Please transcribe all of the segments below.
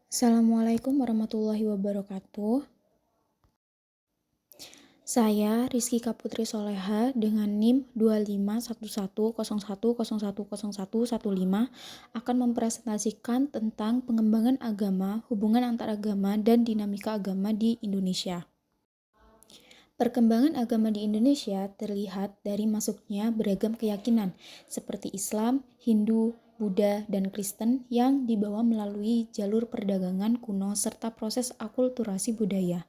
Assalamualaikum warahmatullahi wabarakatuh. Saya Rizky Kaputri Soleha dengan NIM 251101010115 akan mempresentasikan tentang pengembangan agama, hubungan antaragama, dan dinamika agama di Indonesia. Perkembangan agama di Indonesia terlihat dari masuknya beragam keyakinan seperti Islam, Hindu, Buddha, dan Kristen yang dibawa melalui jalur perdagangan kuno serta proses akulturasi budaya.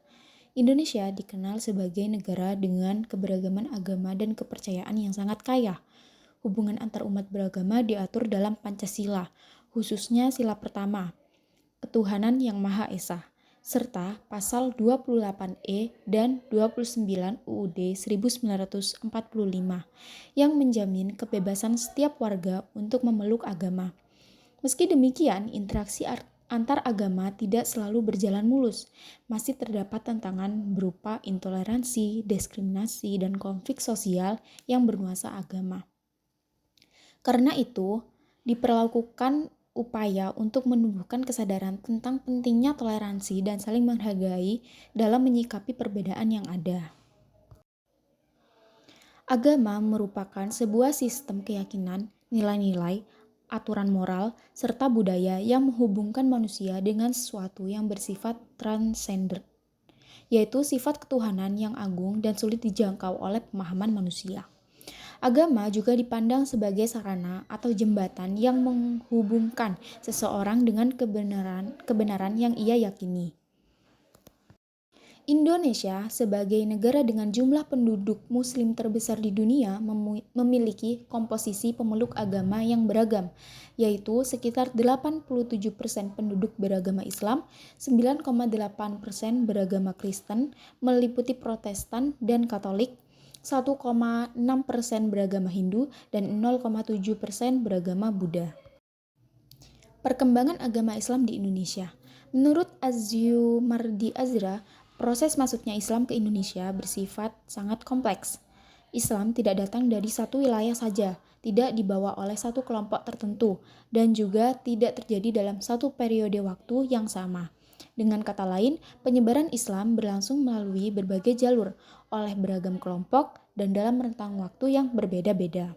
Indonesia dikenal sebagai negara dengan keberagaman agama dan kepercayaan yang sangat kaya. Hubungan antar umat beragama diatur dalam Pancasila, khususnya sila pertama, Ketuhanan Yang Maha Esa, serta pasal 28E dan 29 UUD 1945 yang menjamin kebebasan setiap warga untuk memeluk agama. Meski demikian, interaksi antar agama tidak selalu berjalan mulus. Masih terdapat tantangan berupa intoleransi, diskriminasi, dan konflik sosial yang bernuansa agama. Karena itu, diperlakukan upaya untuk menumbuhkan kesadaran tentang pentingnya toleransi dan saling menghargai dalam menyikapi perbedaan yang ada. Agama merupakan sebuah sistem keyakinan, nilai-nilai, aturan moral, serta budaya yang menghubungkan manusia dengan sesuatu yang bersifat transcendent, yaitu sifat ketuhanan yang agung dan sulit dijangkau oleh pemahaman manusia. Agama juga dipandang sebagai sarana atau jembatan yang menghubungkan seseorang dengan kebenaran yang ia yakini. Indonesia sebagai negara dengan jumlah penduduk muslim terbesar di dunia memiliki komposisi pemeluk agama yang beragam, yaitu sekitar 87% penduduk beragama Islam, 9,8% beragama Kristen, meliputi Protestan dan Katolik, 1,6% beragama Hindu, dan 0,7% beragama Buddha. Perkembangan agama Islam di Indonesia. Menurut Azumardi Azra, proses masuknya Islam ke Indonesia bersifat sangat kompleks. Islam tidak datang dari satu wilayah saja, tidak dibawa oleh satu kelompok tertentu, dan juga tidak terjadi dalam satu periode waktu yang sama. Dengan kata lain, penyebaran Islam berlangsung melalui berbagai jalur, oleh beragam kelompok, dan dalam rentang waktu yang berbeda-beda.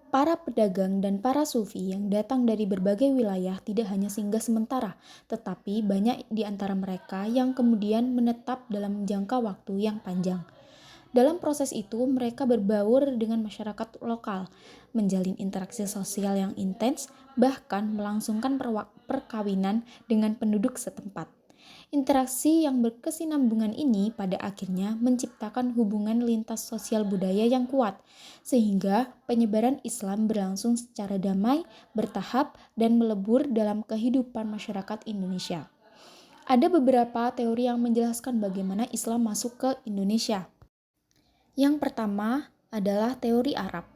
Para pedagang dan para sufi yang datang dari berbagai wilayah tidak hanya singgah sementara, tetapi banyak di antara mereka yang kemudian menetap dalam jangka waktu yang panjang. Dalam proses itu, mereka berbaur dengan masyarakat lokal, menjalin interaksi sosial yang intens, bahkan melangsungkan perkawinan dengan penduduk setempat. Interaksi yang berkesinambungan ini pada akhirnya menciptakan hubungan lintas sosial budaya yang kuat, sehingga penyebaran Islam berlangsung secara damai, bertahap, dan melebur dalam kehidupan masyarakat Indonesia. Ada beberapa teori yang menjelaskan bagaimana Islam masuk ke Indonesia. Yang pertama adalah teori Arab.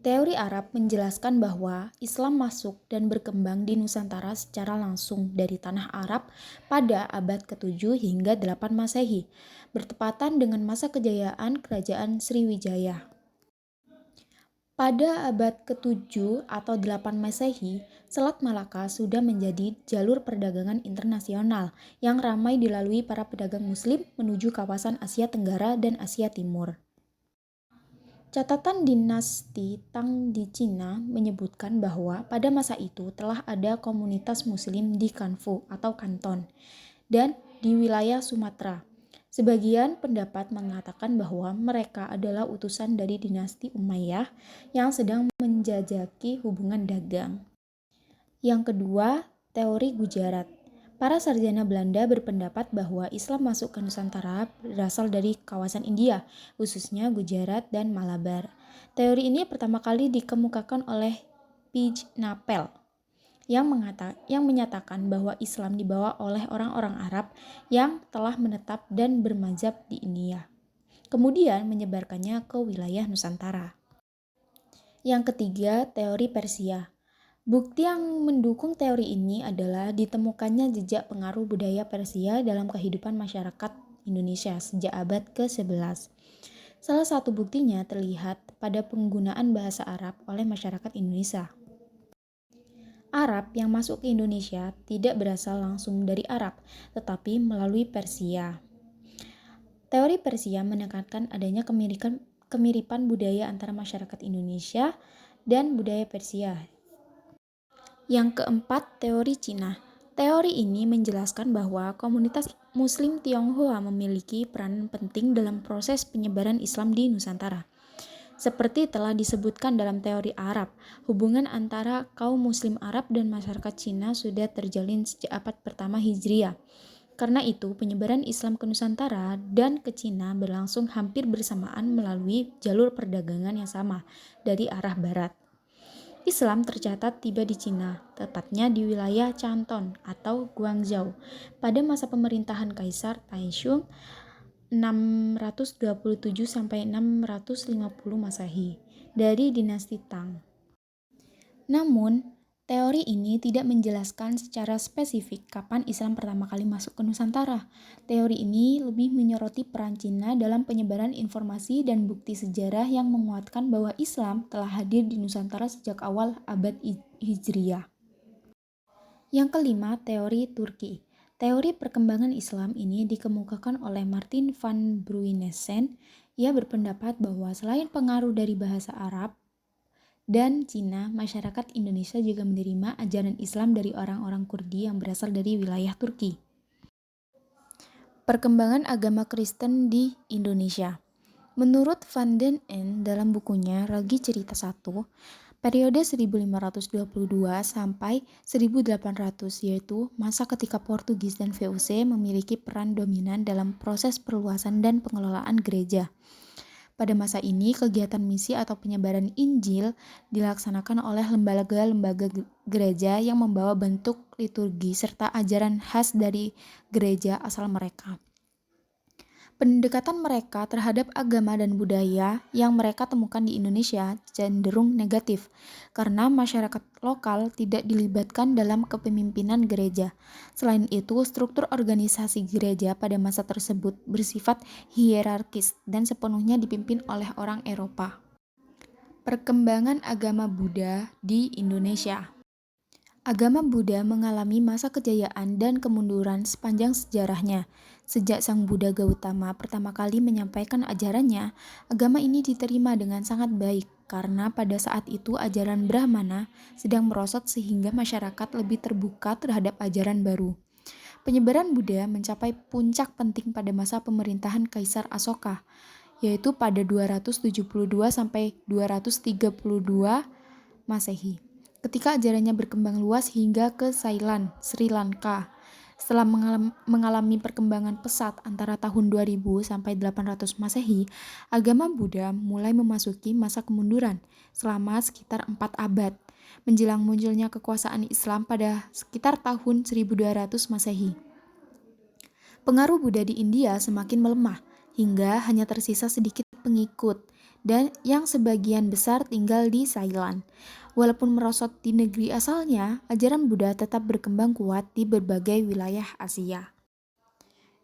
Teori Arab menjelaskan bahwa Islam masuk dan berkembang di Nusantara secara langsung dari tanah Arab pada abad ke-7 hingga 8 Masehi, bertepatan dengan masa kejayaan Kerajaan Sriwijaya. Pada abad ke-7 atau 8 Masehi, Selat Malaka sudah menjadi jalur perdagangan internasional yang ramai dilalui para pedagang muslim menuju kawasan Asia Tenggara dan Asia Timur. Catatan dinasti Tang di Cina menyebutkan bahwa pada masa itu telah ada komunitas muslim di Kanfu atau Kanton dan di wilayah Sumatera. Sebagian pendapat mengatakan bahwa mereka adalah utusan dari dinasti Umayyah yang sedang menjajaki hubungan dagang. Yang kedua, teori Gujarat. Para sarjana Belanda berpendapat bahwa Islam masuk ke Nusantara berasal dari kawasan India, khususnya Gujarat dan Malabar. Teori ini pertama kali dikemukakan oleh P. Napel yang menyatakan bahwa Islam dibawa oleh orang-orang Arab yang telah menetap dan bermazhab di India, kemudian menyebarkannya ke wilayah Nusantara. Yang ketiga, teori Persia. Bukti yang mendukung teori ini adalah ditemukannya jejak pengaruh budaya Persia dalam kehidupan masyarakat Indonesia sejak abad ke-11. Salah satu buktinya terlihat pada penggunaan bahasa Arab oleh masyarakat Indonesia. Arab yang masuk ke Indonesia tidak berasal langsung dari Arab, tetapi melalui Persia. Teori Persia menekankan adanya kemiripan budaya antara masyarakat Indonesia dan budaya Persia. Yang keempat, teori Cina. Teori ini menjelaskan bahwa komunitas Muslim Tionghoa memiliki peran penting dalam proses penyebaran Islam di Nusantara. Seperti telah disebutkan dalam teori Arab, hubungan antara kaum Muslim Arab dan masyarakat Cina sudah terjalin sejak abad pertama Hijriah. Karena itu, penyebaran Islam ke Nusantara dan ke Cina berlangsung hampir bersamaan melalui jalur perdagangan yang sama dari arah barat. Islam tercatat tiba di Cina, tepatnya di wilayah Canton atau Guangzhou, pada masa pemerintahan Kaisar Taishun 627-650 Masehi dari dinasti Tang. Namun, teori ini tidak menjelaskan secara spesifik kapan Islam pertama kali masuk ke Nusantara. Teori ini lebih menyoroti peran Cina dalam penyebaran informasi dan bukti sejarah yang menguatkan bahwa Islam telah hadir di Nusantara sejak awal abad Hijriah. Yang kelima, teori Turki. Teori perkembangan Islam ini dikemukakan oleh Martin van Bruinessen. Ia berpendapat bahwa selain pengaruh dari bahasa Arab dan Cina, masyarakat Indonesia juga menerima ajaran Islam dari orang-orang Kurdi yang berasal dari wilayah Turki. Perkembangan agama Kristen di Indonesia. Menurut Van den End dalam bukunya Ragi Cerita 1, periode 1522 sampai 1800 yaitu masa ketika Portugis dan VOC memiliki peran dominan dalam proses perluasan dan pengelolaan gereja. Pada masa ini, kegiatan misi atau penyebaran Injil dilaksanakan oleh lembaga-lembaga gereja yang membawa bentuk liturgi serta ajaran khas dari gereja asal mereka. Pendekatan mereka terhadap agama dan budaya yang mereka temukan di Indonesia cenderung negatif, karena masyarakat lokal tidak dilibatkan dalam kepemimpinan gereja. Selain itu, struktur organisasi gereja pada masa tersebut bersifat hierarkis dan sepenuhnya dipimpin oleh orang Eropa. Perkembangan agama Buddha di Indonesia. Agama Buddha mengalami masa kejayaan dan kemunduran sepanjang sejarahnya. Sejak Sang Buddha Gautama pertama kali menyampaikan ajarannya, agama ini diterima dengan sangat baik karena pada saat itu ajaran Brahmana sedang merosot sehingga masyarakat lebih terbuka terhadap ajaran baru. Penyebaran Buddha mencapai puncak penting pada masa pemerintahan Kaisar Asoka, yaitu pada 272 sampai 232 Masehi. Ketika ajarannya berkembang luas hingga ke Ceylon, Sri Lanka. Setelah mengalami perkembangan pesat antara tahun 2000 sampai 800 Masehi, agama Buddha mulai memasuki masa kemunduran selama sekitar 4 abad, menjelang munculnya kekuasaan Islam pada sekitar tahun 1200 Masehi. Pengaruh Buddha di India semakin melemah, hingga hanya tersisa sedikit pengikut, dan yang sebagian besar tinggal di Ceylon. Walaupun merosot di negeri asalnya, ajaran Buddha tetap berkembang kuat di berbagai wilayah Asia.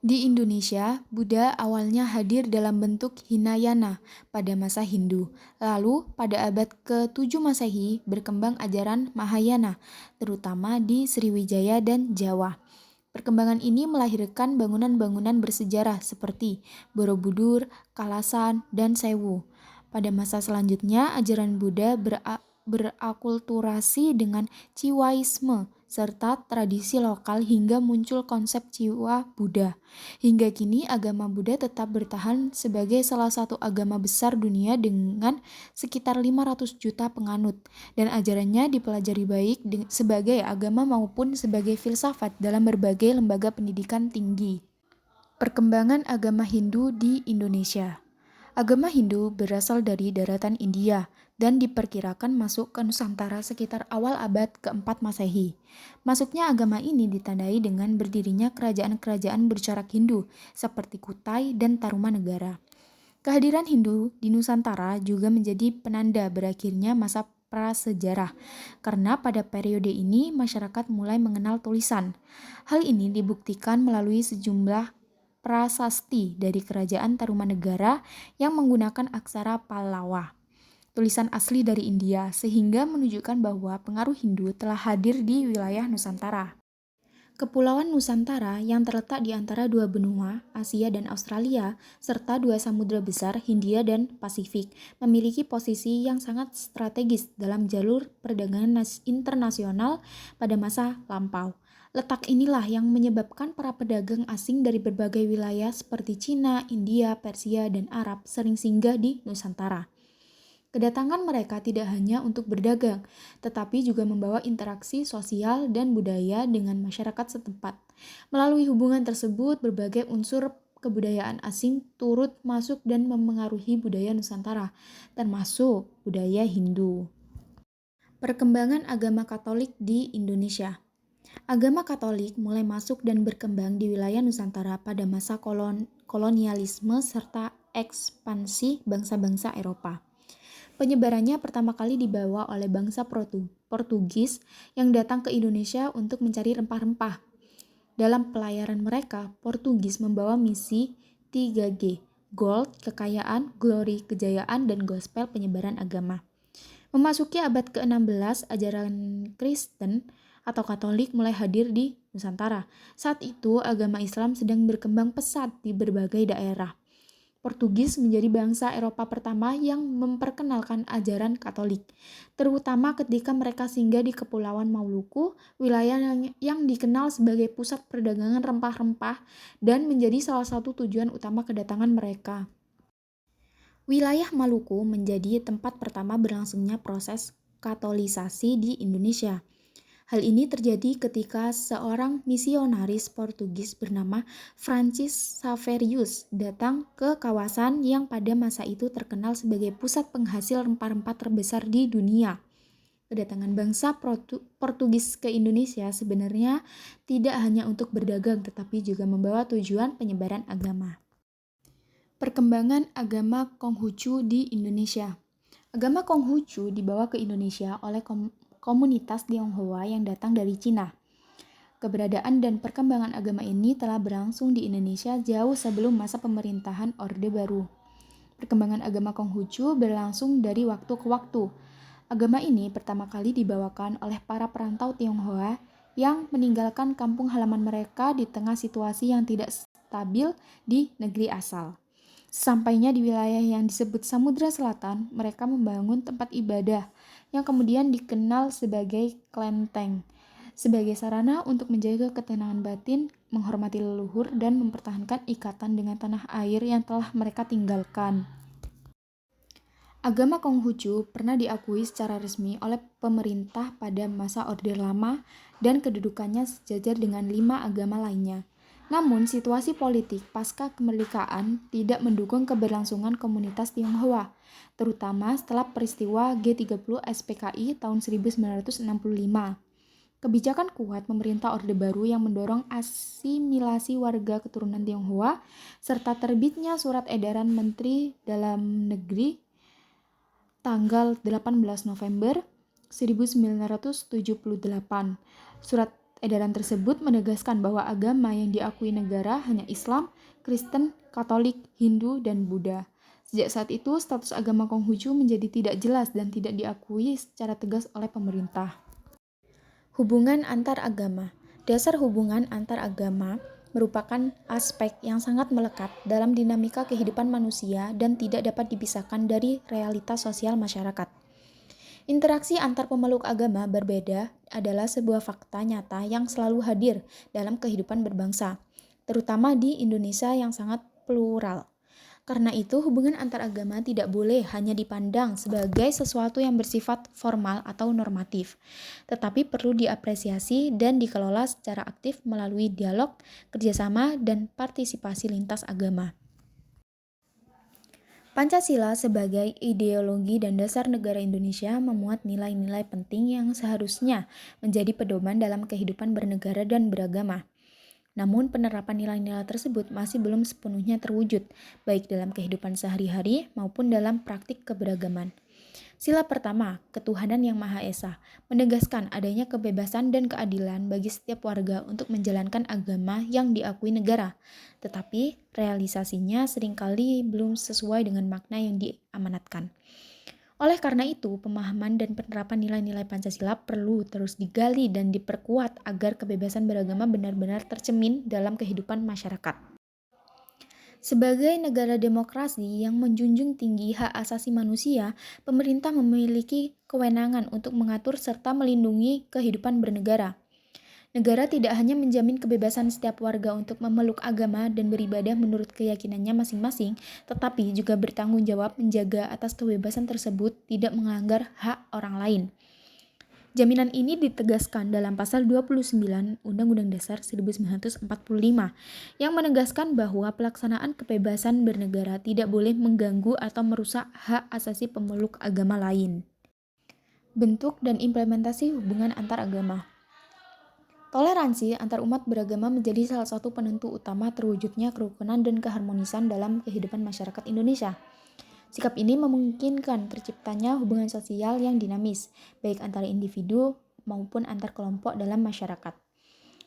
Di Indonesia, Buddha awalnya hadir dalam bentuk Hinayana pada masa Hindu. Lalu, pada abad ke-7 Masehi, berkembang ajaran Mahayana, terutama di Sriwijaya dan Jawa. Perkembangan ini melahirkan bangunan-bangunan bersejarah seperti Borobudur, Kalasan, dan Sewu. Pada masa selanjutnya, ajaran Buddha berakulturasi dengan Ciwaisme serta tradisi lokal hingga muncul konsep Ciwa Buddha. Hingga kini agama Buddha tetap bertahan sebagai salah satu agama besar dunia dengan sekitar 500 juta penganut, dan ajarannya dipelajari baik sebagai agama maupun sebagai filsafat dalam berbagai lembaga pendidikan tinggi. Perkembangan agama Hindu di Indonesia. Agama Hindu berasal dari daratan India dan diperkirakan masuk ke Nusantara sekitar awal abad ke-4 Masehi. Masuknya agama ini ditandai dengan berdirinya kerajaan-kerajaan bercorak Hindu seperti Kutai dan Tarumanegara. Kehadiran Hindu di Nusantara juga menjadi penanda berakhirnya masa prasejarah, karena pada periode ini masyarakat mulai mengenal tulisan. Hal ini dibuktikan melalui sejumlah prasasti dari kerajaan Tarumanegara yang menggunakan aksara Pallawa. tulisan asli dari India, sehingga menunjukkan bahwa pengaruh Hindu telah hadir di wilayah Nusantara. Kepulauan Nusantara yang terletak di antara dua benua, Asia dan Australia, serta dua samudera besar, Hindia dan Pasifik, memiliki posisi yang sangat strategis dalam jalur perdagangan internasional pada masa lampau. Letak inilah yang menyebabkan para pedagang asing dari berbagai wilayah seperti Cina, India, Persia, dan Arab sering singgah di Nusantara. Kedatangan mereka tidak hanya untuk berdagang, tetapi juga membawa interaksi sosial dan budaya dengan masyarakat setempat. Melalui hubungan tersebut, berbagai unsur kebudayaan asing turut masuk dan memengaruhi budaya Nusantara, termasuk budaya Hindu. Perkembangan agama Katolik di Indonesia. Agama Katolik mulai masuk dan berkembang di wilayah Nusantara pada masa kolonialisme serta ekspansi bangsa-bangsa Eropa. Penyebarannya pertama kali dibawa oleh bangsa Portugis yang datang ke Indonesia untuk mencari rempah-rempah. Dalam pelayaran mereka, Portugis membawa misi 3G, Gold, kekayaan, glory, kejayaan, dan gospel penyebaran agama. Memasuki abad ke-16, ajaran Kristen atau Katolik mulai hadir di Nusantara. Saat itu, agama Islam sedang berkembang pesat di berbagai daerah. Portugis menjadi bangsa Eropa pertama yang memperkenalkan ajaran Katolik, terutama ketika mereka singgah di Kepulauan Maluku, wilayah yang dikenal sebagai pusat perdagangan rempah-rempah dan menjadi salah satu tujuan utama kedatangan mereka. Wilayah Maluku menjadi tempat pertama berlangsungnya proses katolisasi di Indonesia. Hal ini terjadi ketika seorang misionaris Portugis bernama Francis Xaverius datang ke kawasan yang pada masa itu terkenal sebagai pusat penghasil rempah-rempah terbesar di dunia. Kedatangan bangsa Portugis ke Indonesia sebenarnya tidak hanya untuk berdagang tetapi juga membawa tujuan penyebaran agama. Perkembangan agama Konghucu di Indonesia. Agama Konghucu dibawa ke Indonesia oleh komunitas Tionghoa yang datang dari Cina. Keberadaan dan perkembangan agama ini telah berlangsung di Indonesia jauh sebelum masa pemerintahan Orde Baru. Perkembangan agama Konghucu berlangsung dari waktu ke waktu. Agama ini pertama kali dibawakan oleh para perantau Tionghoa yang meninggalkan kampung halaman mereka di tengah situasi yang tidak stabil di negeri asal. Sampainya di wilayah yang disebut Samudra Selatan, mereka membangun tempat ibadah yang kemudian dikenal sebagai kelenteng, sebagai sarana untuk menjaga ketenangan batin, menghormati leluhur, dan mempertahankan ikatan dengan tanah air yang telah mereka tinggalkan. Agama Konghucu pernah diakui secara resmi oleh pemerintah pada masa Orde Lama dan kedudukannya sejajar dengan 5 agama lainnya. Namun, situasi politik pasca kemerdekaan tidak mendukung keberlangsungan komunitas Tionghoa, terutama setelah peristiwa G30 SPKI tahun 1965. Kebijakan kuat pemerintah Orde Baru yang mendorong asimilasi warga keturunan Tionghoa, serta terbitnya surat edaran Menteri Dalam Negeri tanggal 18 November 1978. Surat edaran tersebut menegaskan bahwa agama yang diakui negara hanya Islam, Kristen, Katolik, Hindu, dan Buddha. Sejak saat itu, status agama Konghucu menjadi tidak jelas dan tidak diakui secara tegas oleh pemerintah. Hubungan antar agama. Dasar hubungan antar agama merupakan aspek yang sangat melekat dalam dinamika kehidupan manusia dan tidak dapat dipisahkan dari realitas sosial masyarakat. Interaksi antar pemeluk agama berbeda adalah sebuah fakta nyata yang selalu hadir dalam kehidupan berbangsa, terutama di Indonesia yang sangat plural. Karena itu, hubungan antar agama tidak boleh hanya dipandang sebagai sesuatu yang bersifat formal atau normatif, tetapi perlu diapresiasi dan dikelola secara aktif melalui dialog, kerjasama, dan partisipasi lintas agama. Pancasila sebagai ideologi dan dasar negara Indonesia memuat nilai-nilai penting yang seharusnya menjadi pedoman dalam kehidupan bernegara dan beragama. Namun penerapan nilai-nilai tersebut masih belum sepenuhnya terwujud, baik dalam kehidupan sehari-hari maupun dalam praktik keberagaman. Sila pertama, ketuhanan yang Maha Esa, menegaskan adanya kebebasan dan keadilan bagi setiap warga untuk menjalankan agama yang diakui negara, tetapi realisasinya seringkali belum sesuai dengan makna yang diamanatkan. Oleh karena itu, pemahaman dan penerapan nilai-nilai Pancasila perlu terus digali dan diperkuat agar kebebasan beragama benar-benar tercermin dalam kehidupan masyarakat. Sebagai negara demokrasi yang menjunjung tinggi hak asasi manusia, pemerintah memiliki kewenangan untuk mengatur serta melindungi kehidupan bernegara. Negara tidak hanya menjamin kebebasan setiap warga untuk memeluk agama dan beribadah menurut keyakinannya masing-masing, tetapi juga bertanggung jawab menjaga atas kebebasan tersebut tidak melanggar hak orang lain. Jaminan ini ditegaskan dalam pasal 29 Undang-Undang Dasar 1945 yang menegaskan bahwa pelaksanaan kebebasan bernegara tidak boleh mengganggu atau merusak hak asasi pemeluk agama lain. Bentuk dan implementasi hubungan antar agama. Toleransi antar umat beragama menjadi salah satu penentu utama terwujudnya kerukunan dan keharmonisan dalam kehidupan masyarakat Indonesia. Sikap ini memungkinkan terciptanya hubungan sosial yang dinamis, baik antara individu maupun antar kelompok dalam masyarakat.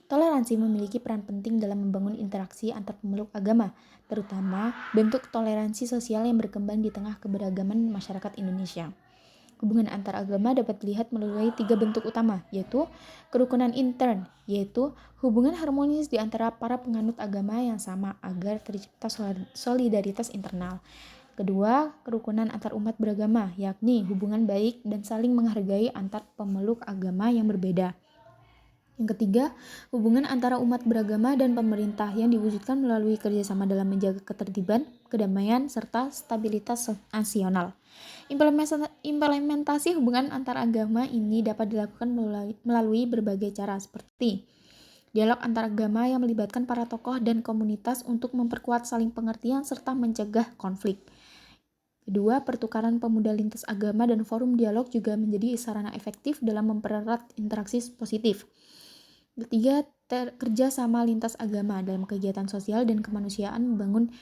Toleransi memiliki peran penting dalam membangun interaksi antar pemeluk agama, terutama bentuk toleransi sosial yang berkembang di tengah keberagaman masyarakat Indonesia. Hubungan antar agama dapat dilihat melalui 3 bentuk utama, yaitu kerukunan intern, yaitu hubungan harmonis di antara para penganut agama yang sama agar tercipta solidaritas internal. Kedua, kerukunan antar umat beragama, yakni hubungan baik dan saling menghargai antar pemeluk agama yang berbeda. Yang ketiga, hubungan antara umat beragama dan pemerintah yang diwujudkan melalui kerjasama dalam menjaga ketertiban, kedamaian, serta stabilitas nasional. Implementasi hubungan antar agama ini dapat dilakukan melalui berbagai cara seperti dialog antar agama yang melibatkan para tokoh dan komunitas untuk memperkuat saling pengertian serta mencegah konflik. Kedua, pertukaran pemuda lintas agama dan forum dialog juga menjadi sarana efektif dalam mempererat interaksi positif. Ketiga, kerja sama lintas agama dalam kegiatan sosial dan kemanusiaan membangun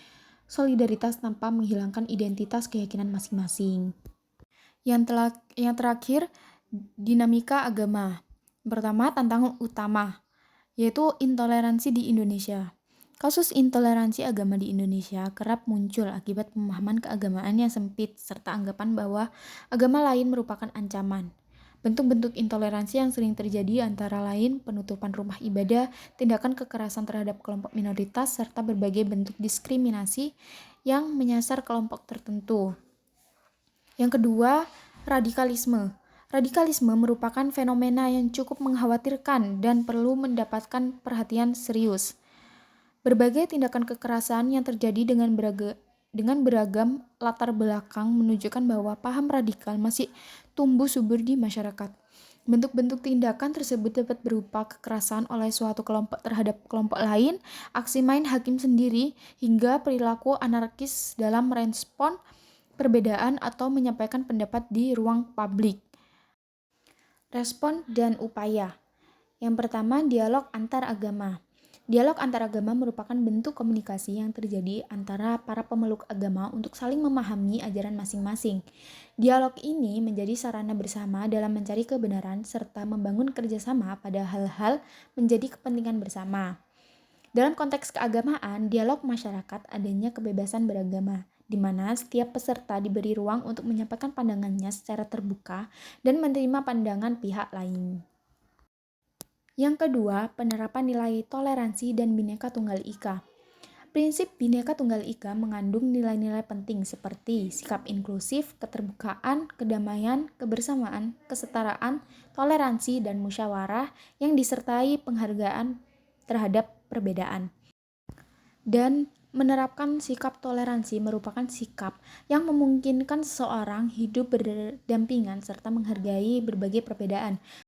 solidaritas tanpa menghilangkan identitas keyakinan masing-masing. Yang terakhir, dinamika agama. Pertama, tantangan utama, yaitu intoleransi di Indonesia. Kasus intoleransi agama di Indonesia kerap muncul akibat pemahaman keagamaan yang sempit serta anggapan bahwa agama lain merupakan ancaman. Bentuk-bentuk intoleransi yang sering terjadi antara lain penutupan rumah ibadah, tindakan kekerasan terhadap kelompok minoritas, serta berbagai bentuk diskriminasi yang menyasar kelompok tertentu. Yang kedua, radikalisme. Radikalisme merupakan fenomena yang cukup mengkhawatirkan dan perlu mendapatkan perhatian serius. Berbagai tindakan kekerasan yang terjadi dengan beragam latar belakang menunjukkan bahwa paham radikal masih tumbuh subur di masyarakat. Bentuk-bentuk tindakan tersebut dapat berupa kekerasan oleh suatu kelompok terhadap kelompok lain, aksi main hakim sendiri, hingga perilaku anarkis dalam merespon perbedaan atau menyampaikan pendapat di ruang publik. Respon dan upaya. Yang pertama, dialog antar agama. Dialog antar agama merupakan bentuk komunikasi yang terjadi antara para pemeluk agama untuk saling memahami ajaran masing-masing. Dialog ini menjadi sarana bersama dalam mencari kebenaran serta membangun kerjasama pada hal-hal menjadi kepentingan bersama. Dalam konteks keagamaan, dialog masyarakat adanya kebebasan beragama, di mana setiap peserta diberi ruang untuk menyampaikan pandangannya secara terbuka dan menerima pandangan pihak lain. Yang kedua, penerapan nilai toleransi dan Bhinneka Tunggal Ika. Prinsip Bhinneka Tunggal Ika mengandung nilai-nilai penting seperti sikap inklusif, keterbukaan, kedamaian, kebersamaan, kesetaraan, toleransi, dan musyawarah yang disertai penghargaan terhadap perbedaan. Dan menerapkan sikap toleransi merupakan sikap yang memungkinkan seseorang hidup berdampingan serta menghargai berbagai perbedaan.